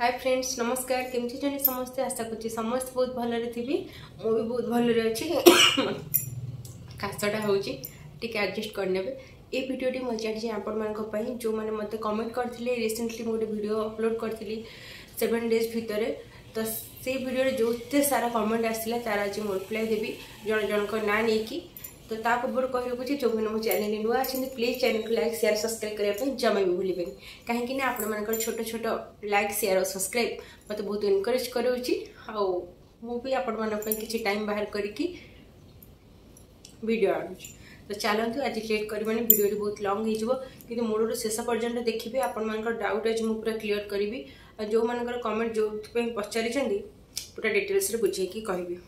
Hi friends नमस्कार केमती जानी समस्ते आशा कर समस्त बहुत भलरे थी मु भी बहुत भलरे अच्छी काशटा हो एडजस्ट करने ये वीडियोटी मैं चाहिए आपण जो मैंने मत कमेंट करते रिसेंटली गोटे वीडियो अपलोड करी 7 days भितर तो से वीडियो जो सारा कमेंट आसाला तार आज मुझे रिप्लाई देवी जन जन ना नहीं तो ता पूर्व कह रखुच्छी जो मैंने मो चैनल नुआ अच्छे प्लीज चैनल को लाइक शेयर सब्सक्राइब करने जमा भी भूलें कहीं आपण छोट छोट लाइक शेयर और सब्सक्राइब मत बहुत एनकरेज करी कि टाइम बाहर करके वीडियो आणुच तो चलतु आज लेट करवानी वीडियो बहुत लंग हो मूल शेष पर्यटन देखिए आपण डाउट आज मुझे पूरा क्लीयर करी जो मान कमेंट जो पचारि पूरा डिटेल्स बुझे कहबी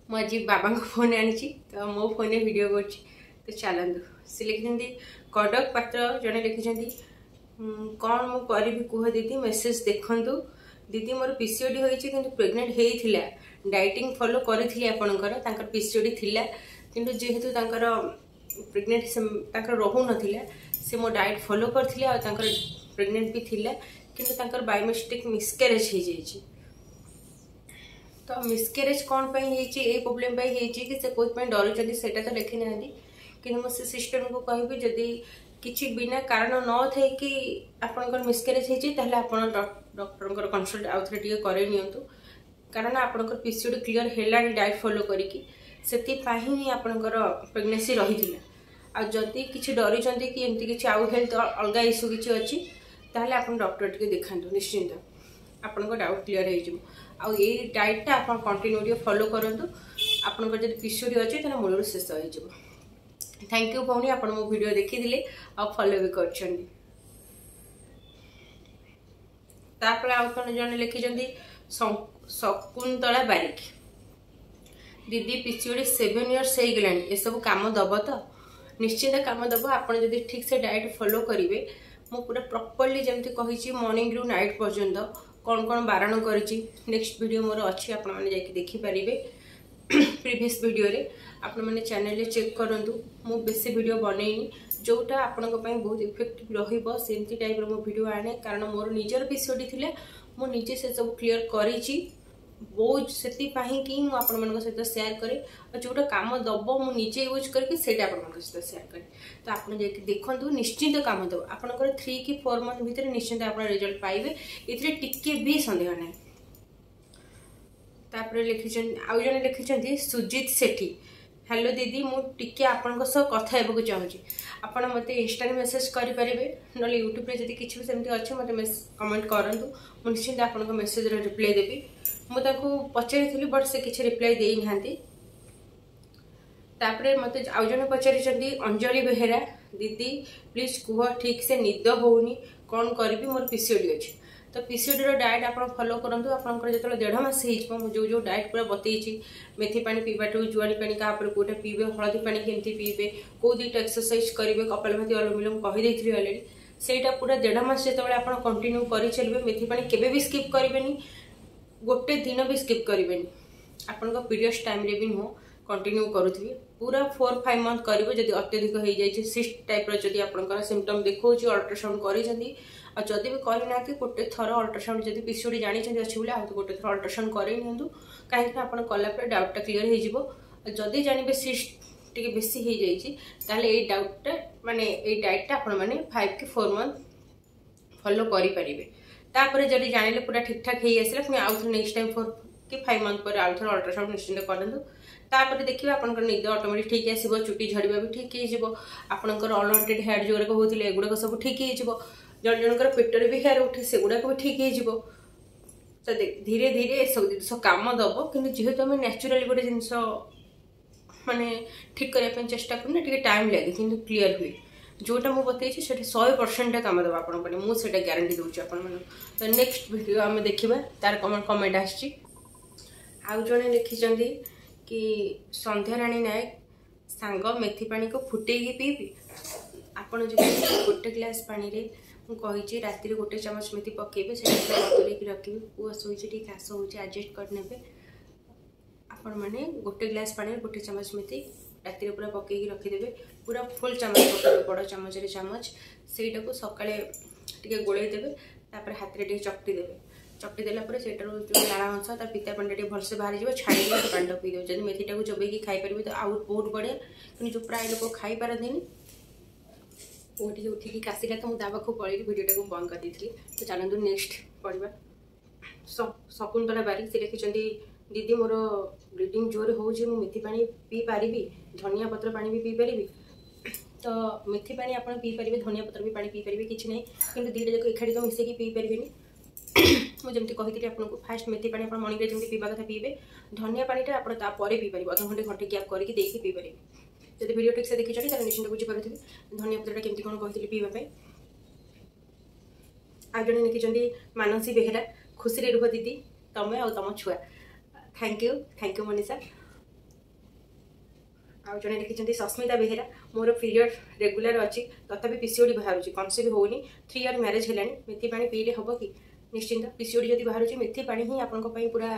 मुझे बाबा फोन आनी तो मो फोन वीडियो कर तो चलतु सी लिखिं कड़क पात्र जड़े लिखिं कौन मु करी कह दीदी मेसेज देखु दीदी मोर पीसीओडी होती कि प्रेग्नेंट होता डाइटिंग फॉलो करी आपंकर पीसीओडी थिला किंतु जेहेतु प्रेग्नेंट रहू ना से मो डाइट फॉलो करते प्रेग्नेंट भी थिला किंतु बाय मिस्टेक मिसकैरेज हो जाए तो मिसकैरेज कौन ये प्रोब्लेम कि से कौन डरी से तो लिखी ना कि मुझे सिस्टर को कहबी जदि किसी बिना कारण न थे कि आपंकर मिसकैरेज होता आप डॉक्टर कंसल्ट आउ थे करनी कारण आपंकर पीसीओडी क्लीयर है डाइट फॉलो करके आपंकर प्रेगनेंसी रही आदि किसी डरी कि एमती किसी आउ हेल्थ अलग इश्यू किसी अच्छी ताहले आप डॉक्टर टे देखा निश्चिंत आपन डाउट क्लीयर हो डाइटा आप कंटिन्यू फॉलो करूँ आपंकर जब पीसीओडी अच्छे तो मूल शेष हो थैंक यू भौणी आप मो वीडियो देखी आ फॉलो भी कर जन लिखिं शकुंतला बारिक दीदी पीसीओडी 7 years हो गला ये सब काम दब तो निश्चिंत काम दब आप ठीक से डाइट फॉलो करेंगे मु पूरा प्रॉपर्ली जमी कही मॉर्निंग रु नाइट पर्यंत कौन कौन बारण करी नेक्स्ट वीडियो मोर अच्छी आप देखिपारे प्रीवियस वीडियो रे आपण मैंने चैनल चेक करूँ मु बेसी वीडियो बनईनी जोटा आपण बहुत इफेक्टिव रही टाइप मो वीडियो आने कारण मोर निजर पीसीओडी थिले मु निजे से सब क्लीयर करी बहुत से सहित सेयार करे जोटा कम दब मुझे यूज करके सहित सेयार करे तो आप देखु निश्चिंत कम दब आपंकर 3 कि 4 month भितर निश्चिंत आप रिजल्ट पाइबे ये टिके भी संदेह ना लिखिं आउ जने लिखिं सुजीत सेठी हेलो दीदी मुझे आपण कथा होगा चाहूँगी आपड़ मत इंस्टा मेसेज करेंगे ना यूट्यूब रे जब किसी भी सेमती अच्छे मत कमेंट करूँ मुझे निश्चिंत आप मेसेज रिप्लाई देवी मुझे पचारि बट से किसी रिप्लाई दे ना मत आउ जन पचारि अंजलि बेहेरा दीदी प्लीज कह ठीक से निद होनी कौन करी मोर पीसीओडी अच्छी तो पीसीओडी डाइट आप फॉलो करूँ आपंकर जो 1.5 मास जो डाइट पूरा बतई मेथी पानी पीवाठू जुआनी पानी क्या कौटे पीबे हलदी पानी केमती पीबे कौ 2टा एक्सरसाइज करेंगे कपालभाति अनुलोम कहीदेली अलरेडी सेटा पूरा 1.5 मास जो आप कंटिन्यू कर चलिए मेथी पानी केबे भी स्किप करेंगे गोटे दिन भी स्किप करेंगे आपण पीरियड्स टाइम रे भी नुह कंटिन्यू करुवे पूरा 4-5 month करेंगे जब अत्यधिक हो जाए सिस्ट टाइप जब आप सिम्पटम देखा अल्ट्रासाउंड कर भी करना गोटे थर अल्ट्रासाउंड जब पीसीओडी जानी अच्छे बोले आउ गोटे थर अल्ट्रासाउंड कर कहीं आप कलापर डाउटा क्लीयर हो जदि जानवे सिस्ट टी बेसी हो जाए डाउटा माने डाइटा आप 5 कि 4 month फॉलो करेंगे तापर जब जाने पूरा ठीक ठाक हो आसला पुणी आउ थे नेक्स्ट टाइम 4 कि 5 month पर आउ थे अल्ट्रासाउंड निश्चिंत करूँ तापर देखिए आपंकर निद ऑटोमेटिक ठीक आसो चुटी झड़वा भी ठीक होकर अनवांटेड हेयर जो होते एगुड़ाक सब ठीक हो जन जनकर पेटर भी हेयर उठे से गुड़ाक भी ठीक हो तो धीरे धीरे सब जिन कम दब कि जेहेतु आम न्याचुराली गोटे जिन माने ठीक करने चेष्टा करना टाइम लगे कि क्लीयर हुए जोटा मुझे बतई से 100% कम दब आप मुझे ग्यारंटी दूसरी आप तो नेक्स्ट वीडियो आम देखा तार कमेंट आउ जड़े लिखिं कि संध्या राणी नायक सांग मेथी पानी को फुटेगी पीबी आपड़ जो गोटे ग्लास पानी रे कही राति 1 चम्मच मेथी पकेबे से बतुरेक रखिए पुआ शोचे काश हो एडजस्ट करने आपण मैंने गोटे ग्लास पानी 1 चम्मच मेथी राति पूरा पकईकी रखिदेवे पूरा फुल चम्मच पकड़े बड़ चम्मच चामच से सका गोलदेवे तापर हाथ में चकटी देवे चकटी देला से जो लाला अंश तार पिता पानी टे भलसे बाहर जाए छाड़ी पानी पी देवे जब मेथीटा को चबेकी खाईपर तो आउ बहुत बढ़िया कि जो प्राय लोग खाई पारती वो टे उठिकी काशिला तो मुझे पाखु पलि भिडियोटा को बंद कर दी। तो चलते नेक्स्ट पढ़ा शकुंतला बारिक से लिखिं दीदी मोर ब्लीडिंग जोर हो मेथी पानी पी पारि धनिया पत्र पानी भी पी पारि तो मेथी पानी आप पी पारे धनिया पत्र भी पानी पी पारे कि नहीं कि दुईटा जाक एकाठी तो मिसेक पी पारे मुझे कही आपको फास्ट मेथी पानी आप मॉर्निंग जमी पीवा कथा पीबे धनिया पानीटा आप पी पारे अधघंटे घंटे गैप करके पी पारे जब वीडियो ठीक से देखी तो निश्चिंत बुझीपारे धनिया पत्रटा केमती कौन कहती पीवाई आज जन लिखिं मानसी बेहेरा खुशी रुह दीदी तमें आ तुम छुआ थैंक यू मनीषा आउ जड़े लिखिं सस्मिता बेहेरा मोर पीरियड रेगुलर अच्छी तथापि पीसीओडी बाहर कनसिव होनी 3 इयर मैरेज है मेथी पानी पीले हम कि निश्चिंत पीसीओडी जब बाहर मेथी पानी ही आपन पूरा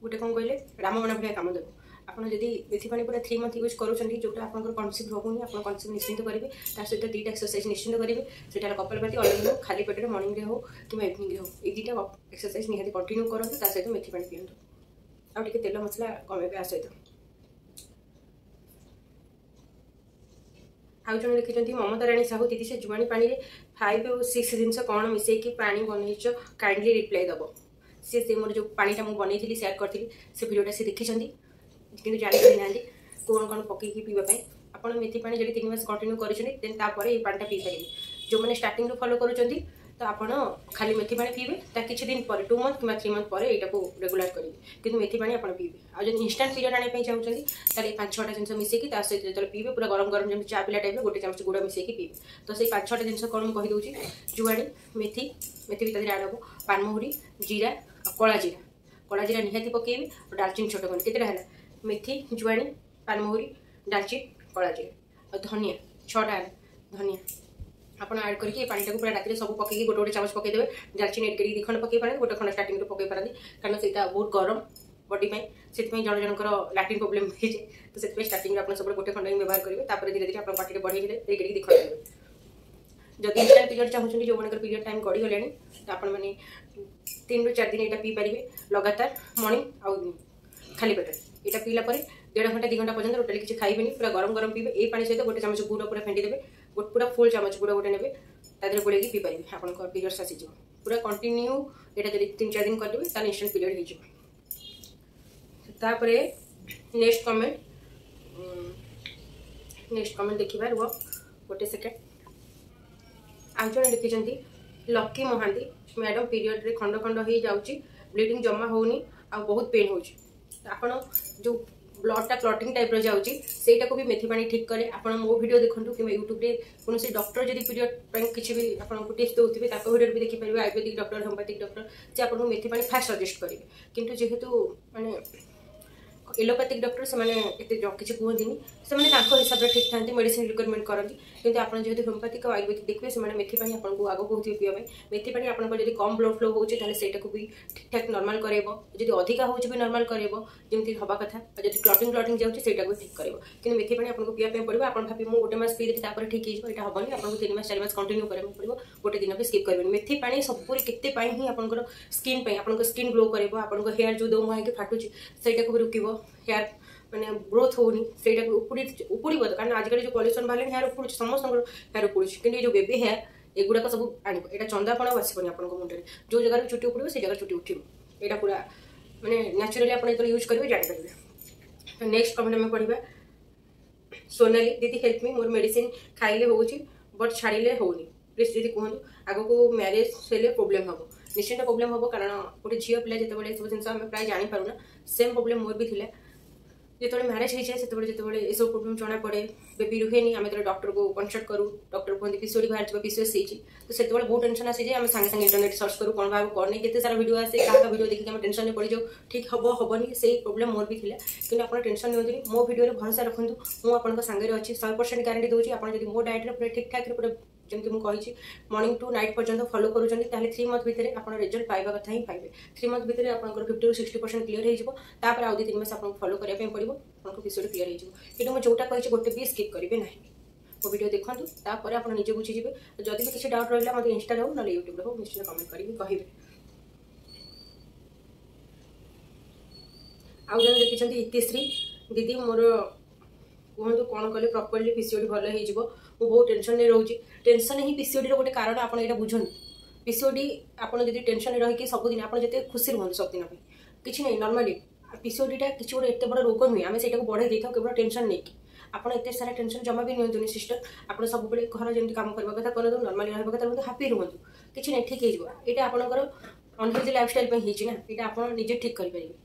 गोटे कौन कहले रामबाण भाया काम देव आपड़ जब मेथी पानी पूरा 3 मंथ यूज करोटा आप कनसिव होनी आप कनसिव निश्चिंत करेंगे सहित 2टा एक्सरसाइज निश्चिंत करेंगे से कपालभाति अलग हो खाली पेट मॉर्निंग हो कि इवनिंग हो ये 2टा एक्सरसाइज निहाती कंटिन्यू करूँ सहित मेथी पानी पीतु आउ तेल मसला कमेबे आ सहित आउ जन लिखिं ममता राणी साहू दीदी से जुआणी पानी रे 5 और 6 जिनस कौन मिसेकी पानी बनईच काइंडली रिप्लाई दब से मोर जो पानीटा मुझे बनई सेयार करी से वीडियोटा से देखी कि जानी ना कौन कौन पकईकी पीवाई आप मेथी पानी जब 3 मास कंटिन्यू कर ये पानीटा पी पारे जो मैंने स्टार्टिंग फॉलो करुँच तो आप खाली मेथी पानी पीबे किसी दिन पर 2 मंथ कि 3 मंथ पर यहाँ रेगुलर करेंगे कि मेथी पानी आप पीबे आ जब इंस्टांट पीरियड आने चाहते हैं 5-6टा जिन मिसेकी सहित जो पीबे पूरा गरम गरम जमी चा पिला टाइप गोटे चामच गुड़ मिसेकी पीबे तो से 5-6टा जिन कौन मुझे कहीदे जुआणी मेथी मेथी भीतर आड हम पानमहुरी जीरा कला जीरा निहाती पकेबे और डालचीनी छोट खंड केतेटा है मेथी जुआणी पानमहुरी डालचीनी कला जीरा और धनिया 6टा धनिया आप ऐड करके पानी पूरा रात सब पकईकी गोटे गोटे चामच पकईदे डालचीनी एड कर 2 खंड पकई पारे गोटे खंड स्टार्टिंग पकई पारे कारण से बहुत गरम बॉडी से जन जनकर लैट्रिन प्रोब्लेम हो तो से स्टार्टिंग आप सब गोटे खंड ही व्यवहार करेंगे धीरे धीरे आप पार्टी बढ़े 2 खंड देवे जब इंस्टांट पीरियड चाहते जो मैंने पीरियड टाइम गड़ी गले तो आप 3 ରୁ 4 दिन यहाँ पी पारे लगातार मॉर्निंग आउ खाली पेट यहाँ पीला 1.5 घंटा 2 घंटा पर्यटन टोटाली किसी खाइबेनी पूरा गरम गरम पीबे ये पानी सहित गोटे चामच गुड़ पूरा फेंटी देवे पूरा फुल चामच गुड़ गोटे ने गोड़े पी पारे आप पीरियड्स आसीज पूरा कंटिन्यू यहाँ जब 3-4 दिन करदेवे तो instant period hopper next comment देखा रुह गोटे सेकेंड आज जन लिखिं लकी महांती मैडम पीरियड रे खंड खंड हो जाऊँगी ब्लीडिंग जमा होनी आ बहुत पेन हो जो ब्लडटा क्लटिंग टाइप जाऊँगी सेटा को भी मेथी पानी ठीक करे आप मो वीडियो देखूँ कि यूट्यूब रे कौन डॉक्टर जब पीरियड किसी भी आपको टिप्स देते वीडियो भी देखिपारे आयुर्वेदिक डॉक्टर होम्योपैथिक डॉक्टर से आपको मेथी पानी फास्ट सजेस्ट करेंगे किंतु जेहेतु माने एलोपैथिक डॉक्टर से किसी कहते से हिसाब से ठीक था मेडिसिन रिकमेंड करती किंतु आप जो होम्योपैथिक और आयुर्वेदिक देखिए से मैंने मेथी पानी आपको आगे कहते पीवा मेथी पानी आपको जब कम ब्लड फ्लो होता है भी ठीक ठाक नॉर्मल करेब जब अधिका हो नॉर्मल करेब जमी हवा कथा जब क्लटिंग जाऊँगी से ठीक करेब कि मेथी पानी आपको पीवा पड़ो आप भावी मुझे गोटे मास पी देती ठीक है यहाँ हेनी आपको 3 मास 4 मास कंटिन्यू कराया पड़ो गोटे दिन भी स्किप करेंगे मेथी पानी सबूरी केते ही आपंकर स्किन आप स्किन ग्लो कर आपको हेयर जो दो मुँह फाटुची से रुक हेयर माने ग्रोथ होनी से उपड़ो कारण आजिकल जो पॉल्यूशन बाहर हेयर उपड़ समस्त हेयर उपड़ कि जो बेबी हेयर एगुड़ाक सब आण यहाँ चंदापण आसपनि आप मुंडे जो जगह चुटी उपड़ो से जगह चुटी उठो यहाँ पूरा माने नेचुराली आप यूज करेंगे जानीपारे। तो नेक्स्ट कमेंट आम पढ़ा सोनाली दीदी हेल्प मी मोर मेडिसिन खाइले हो बट छाड़िले होनी प्लीज दीदी कहूँ आग को मैरेज से प्रोब्लेम हम निश्चिंत प्रोब्लेम हम कारण गोटे झील पिला जिते सब जिन प्राय जानीपारूना सेम प्रोब्लेम मोर भी थी जो मैरेज हो जाए जो ये सब प्रोब्लेम जना पड़े बेबी रुहेनी आम डॉक्टर को कंसल्ट करूँ डॉक्टर कहते पीसीओडी बाहर पीसीओएस तो से बहुत टेंशन आसी जाए सागे सागे इंटरनेट सर्च करूँ कौन भाव कौन नहीं केते सारा वीडियो आसे क्या वीडियो देखिए आम टेंशन में पड़ जाऊ ठीक हम हेनी से प्रोब्लेम मोर भी था कि आप टेंशन नियंतुनी मो वीडियो भरोसा रखूँ मुझे सागर अच्छी 100% गारंटी दूसरी आप मो डाएट पूरा ठीक ठाक पूरा जमी मुझे मॉर्निंग टू नाइट पर्यटन फॉलो करूँ 3 मंथ भितर आप रिजल्ट पाइबा कथा ही पाइबे 3 मंथ भितर आप 50 ରୁ 60% क्लीयर होपर आउ 2-3 मास आपको फॉलो करने पड़ो आपको पीसीओडी क्लीयर हो जोटा कही गोटे भी स्किप करेंगे ना मो वीडियो देखंतु तापर आपण निजे बुझी जिवे जदि भी किसी डाउट रहला मते इंस्टा रे हो न यूट्यूब रे हो निश्चित कमेंट करिवि कहिबे। आउ जने देखिछंती इतिश्री दीदी मोर कहतु कौन कले प्रॉपर्ली पीसीओडी भल हो बहुत टेंशन नहीं रोचे टेंशन ही पीसीओडी गोटे कारण आप बुझुन पीसीओडी आपड़ जब टेंशन रही सबुदिन आप जिते खुशी रुहत सबदिन किसी नहीं नॉर्मली पीसीओडीटा किसी गोटे एत बड़ रोग नुहे आम से बड़े देता केवल टेंशन नहीं आपड़ एत सारा टेंशन जमा भी नियंतुनि सिस्टर आप सब घर जमी काम करने कथा करूँ नॉर्मली रहा कथा हापी रुहतु किसी नहीं ठीक हो यहाँ आपंकर अनहेल्दी लाइफस्टाइल ना यहाँ आप निजे ठीक करेंगे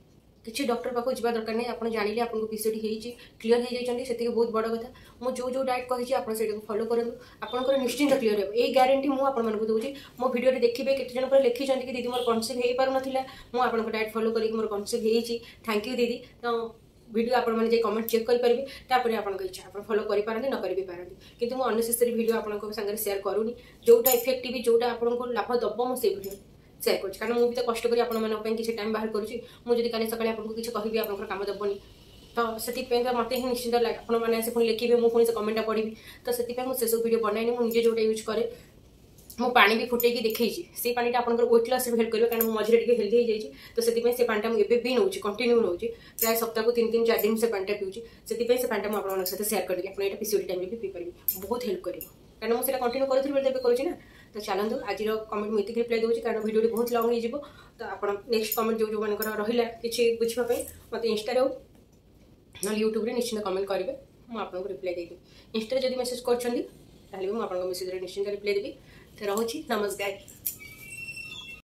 किसी डॉक्टर पाक जा दरकार नहीं आप जानिले आपको पीसीओडी क्लीयर हो जाती से बहुत बड़ कथा मुझे जो डाइट कही आप फॉलो करूँ आपंकर निश्चिंत क्लीयर हो यही ग्यारंटी मुझे दूसरी मो वीडियो देखिए केते जन लिखी कि दीदी मोर कनसिव हो पार नाला मुझे डाइट फॉलो करके मोर कनसिव हो थैंक यू दीदी। तो वीडियो आप कमेंट चेक करेंगे तापर आप इच्छा आप फॉलो करें न करें कितु मुझे अननेसेसरी वीडियो आप सागर शेयर करूनी जोटा इफेक्टिव जोटा आपको लाभ दब मुझे वीडियो शेयर कर कारण मुझे तो कष्ट करी किसी टाइम बाहर करुँची मुझे काली सकाଳେ आपको किसी कहि आप काम दबनी तो से मत ही निश्चिंत लगे आपने पुणी लिखे मुझे से कमेंटा पढ़ी तो से सब वीडियो बनाई मुझे जोटा यूज करे मो पानी भी फुटे देखी से पानीटा आप वेट लॉस हेल्प करेंगे कारण मझे हेल्दी हो जाए तो से पानीटा मुझे भी नौ कंटिन्यू नौ प्राय सप्ताह को 3-3 4 दिन से पानीटा पीऊँगी से पानीटा मुझे सहित शेयर करेंगे आप पीसीओडी टाइम भी पी पारे बहुत हेल्प कर कारण मुझे कंटिन्यू करूँ ना। तो चलते आज कमेंट मुझे रिप्लाई दूसरी कारण वीडियो बहुत लंग हो तो आप नेक्स्ट कमेंट जो मान रहा कि बुझापी मत इंस्टा ना यूट्यूब निश्चिंत कमेंट करेंगे मुझे रिप्लाई देवी इंस्टा जब मेसेज कर मेसेज निश्चिंत रिप्लाई देवी। तो रोची नमस्कार।